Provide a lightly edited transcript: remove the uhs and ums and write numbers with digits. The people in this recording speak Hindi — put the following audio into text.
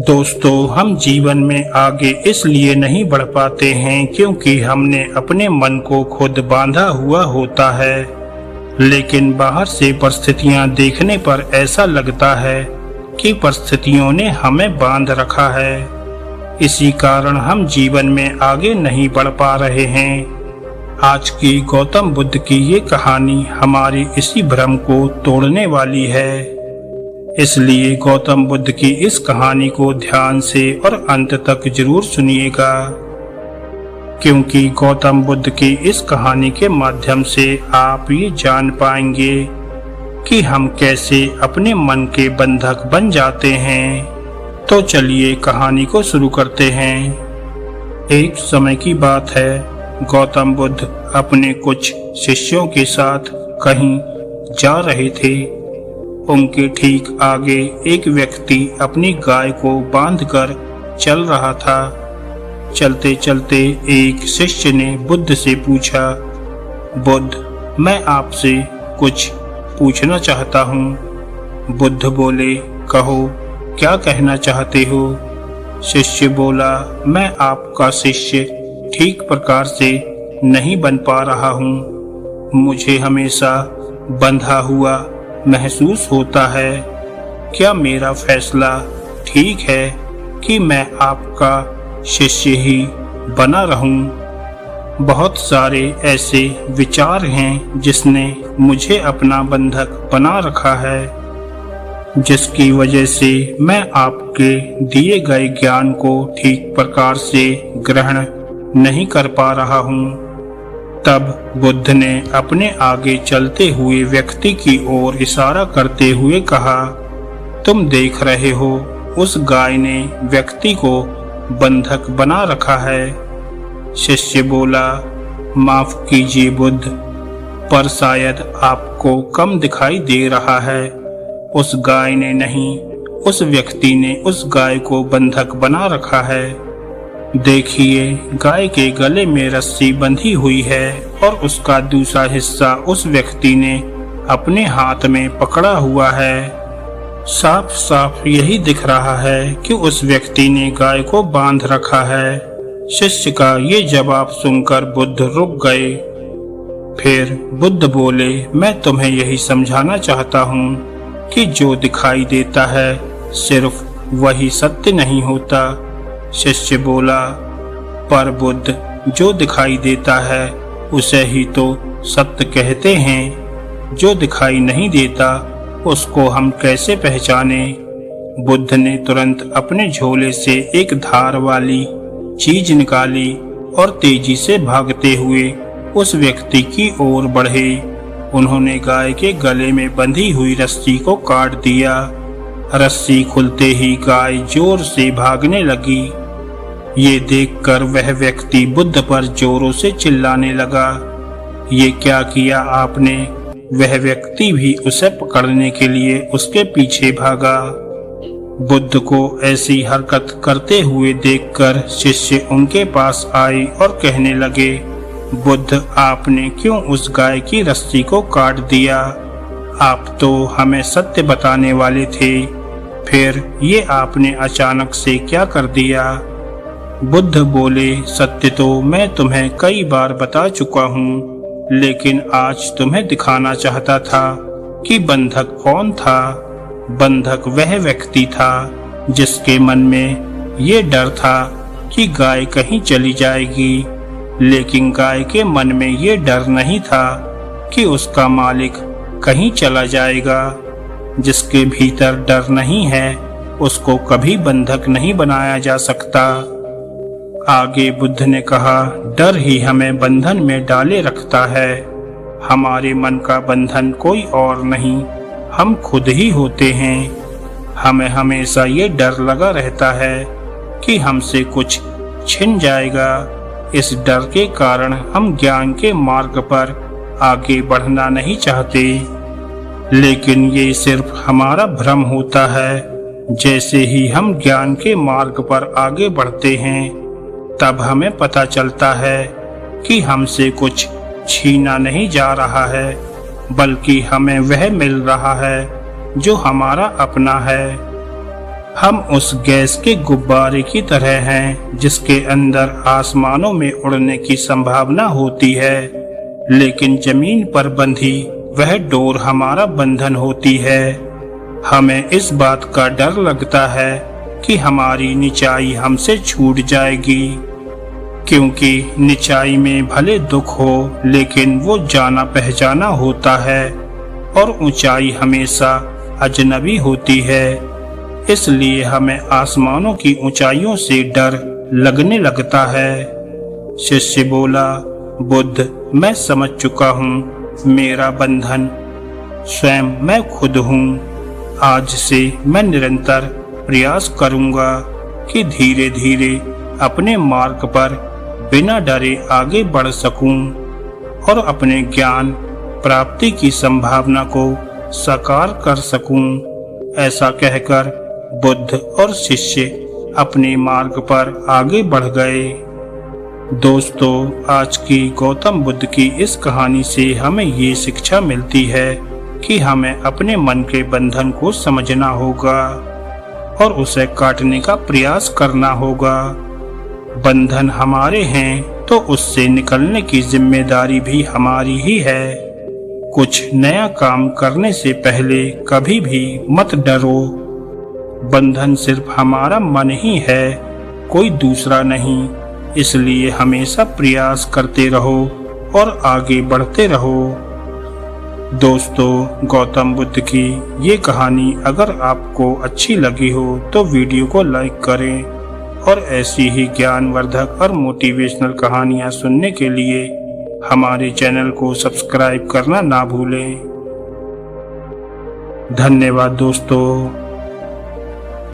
दोस्तों, हम जीवन में आगे इसलिए नहीं बढ़ पाते हैं क्योंकि हमने अपने मन को खुद बांधा हुआ होता है, लेकिन बाहर से परिस्थितियां देखने पर ऐसा लगता है कि परिस्थितियों ने हमें बांध रखा है। इसी कारण हम जीवन में आगे नहीं बढ़ पा रहे हैं। आज की गौतम बुद्ध की ये कहानी हमारी इसी भ्रम को तोड़ने वाली है। इसलिए गौतम बुद्ध की इस कहानी को ध्यान से और अंत तक जरूर सुनिएगा, क्योंकि गौतम बुद्ध की इस कहानी के माध्यम से आप ये जान पाएंगे कि हम कैसे अपने मन के बंधक बन जाते हैं। तो चलिए कहानी को शुरू करते हैं। एक समय की बात है, गौतम बुद्ध अपने कुछ शिष्यों के साथ कहीं जा रहे थे। उनके ठीक आगे एक व्यक्ति अपनी गाय को बांधकर चल रहा था। चलते चलते एक शिष्य ने बुद्ध से पूछा, बुद्ध, मैं आपसे कुछ पूछना चाहता हूँ। बुद्ध बोले, कहो, क्या कहना चाहते हो? शिष्य बोला, मैं आपका शिष्य ठीक प्रकार से नहीं बन पा रहा हूँ। मुझे हमेशा बंधा हुआ महसूस होता है। क्या मेरा फैसला ठीक है कि मैं आपका शिष्य ही बना रहूं? बहुत सारे ऐसे विचार हैं जिसने मुझे अपना बंधक बना रखा है, जिसकी वजह से मैं आपके दिए गए ज्ञान को ठीक प्रकार से ग्रहण नहीं कर पा रहा हूँ। तब बुद्ध ने अपने आगे चलते हुए व्यक्ति की ओर इशारा करते हुए कहा, तुम देख रहे हो, उस गाय ने व्यक्ति को बंधक बना रखा है। शिष्य बोला, माफ कीजिए बुद्ध, पर शायद आपको कम दिखाई दे रहा है। उस गाय ने नहीं, उस व्यक्ति ने उस गाय को बंधक बना रखा है। देखिए, गाय के गले में रस्सी बंधी हुई है और उसका दूसरा हिस्सा उस व्यक्ति ने अपने हाथ में पकड़ा हुआ है। साफ साफ यही दिख रहा है कि उस व्यक्ति ने गाय को बांध रखा है। शिष्य का ये जवाब सुनकर बुद्ध रुक गए। फिर बुद्ध बोले, मैं तुम्हें यही समझाना चाहता हूँ कि जो दिखाई देता है सिर्फ वही सत्य नहीं होता। शिष्य बोला, पर बुद्ध, जो दिखाई देता है उसे ही तो सत्य कहते हैं। जो दिखाई नहीं देता उसको हम कैसे पहचाने? बुद्ध ने तुरंत अपने झोले से एक धार वाली चीज निकाली और तेजी से भागते हुए उस व्यक्ति की ओर बढ़े। उन्होंने गाय के गले में बंधी हुई रस्सी को काट दिया। रस्सी खुलते ही गाय जोर से भागने लगी। ये देखकर वह व्यक्ति बुद्ध पर जोरों से चिल्लाने लगा, ये क्या किया आपने? वह व्यक्ति भी उसे पकड़ने के लिए उसके पीछे भागा। बुद्ध को ऐसी हरकत करते हुए देखकर शिष्य उनके पास आए और कहने लगे, बुद्ध, आपने क्यों उस गाय की रस्सी को काट दिया? आप तो हमें सत्य बताने वाले थे, फिर ये आपने अचानक से क्या कर दिया? बुद्ध बोले, सत्य तो मैं तुम्हें कई बार बता चुका हूँ, लेकिन आज तुम्हें दिखाना चाहता था कि बंधक कौन था। बंधक वह व्यक्ति था जिसके मन में ये डर था कि गाय कहीं चली जाएगी, लेकिन गाय के मन में ये डर नहीं था कि उसका मालिक कहीं चला जाएगा। जिसके भीतर डर नहीं है उसको कभी बंधक नहीं बनाया जा सकता। आगे बुद्ध ने कहा, डर ही हमें बंधन में डाले रखता है। हमारे मन का बंधन कोई और नहीं, हम खुद ही होते हैं। हमें हमेशा ये डर लगा रहता है कि हमसे कुछ छिन जाएगा। इस डर के कारण हम ज्ञान के मार्ग पर आगे बढ़ना नहीं चाहते, लेकिन ये सिर्फ हमारा भ्रम होता है। जैसे ही हम ज्ञान के मार्ग पर आगे बढ़ते हैं, तब हमें पता चलता है कि हमसे कुछ छीना नहीं जा रहा है, बल्कि हमें वह मिल रहा है जो हमारा अपना है। हम उस गैस के गुब्बारे की तरह हैं जिसके अंदर आसमानों में उड़ने की संभावना होती है, लेकिन जमीन पर बंधी वह डोर हमारा बंधन होती है। हमें इस बात का डर लगता है कि हमारी निचाई हमसे छूट जाएगी, क्योंकि निचाई में भले दुख हो लेकिन वो जाना पहचाना होता है और ऊंचाई हमेशा अजनबी होती है। इसलिए हमें आसमानों की ऊंचाइयों से डर लगने लगता है। शिष्य बोला, बुद्ध, मैं समझ चुका हूँ, मेरा बंधन स्वयं मैं खुद हूँ। आज से मैं निरंतर प्रयास करूँगा कि धीरे धीरे अपने मार्ग पर बिना डरे आगे बढ़ सकूं और अपने ज्ञान प्राप्ति की संभावना को साकार कर सकूं। ऐसा कहकर बुद्ध और शिष्य अपने मार्ग पर आगे बढ़ गए। दोस्तों, आज की गौतम बुद्ध की इस कहानी से हमें ये शिक्षा मिलती है कि हमें अपने मन के बंधन को समझना होगा और उसे काटने का प्रयास करना होगा। बंधन हमारे हैं तो उससे निकलने की जिम्मेदारी भी हमारी ही है। कुछ नया काम करने से पहले कभी भी मत डरो। बंधन सिर्फ हमारा मन ही है, कोई दूसरा नहीं। इसलिए हमेशा प्रयास करते रहो और आगे बढ़ते रहो। दोस्तों, गौतम बुद्ध की ये कहानी अगर आपको अच्छी लगी हो तो वीडियो को लाइक करें और ऐसी ही ज्ञानवर्धक और मोटिवेशनल कहानियाँ सुनने के लिए हमारे चैनल को सब्सक्राइब करना ना भूलें। धन्यवाद दोस्तों।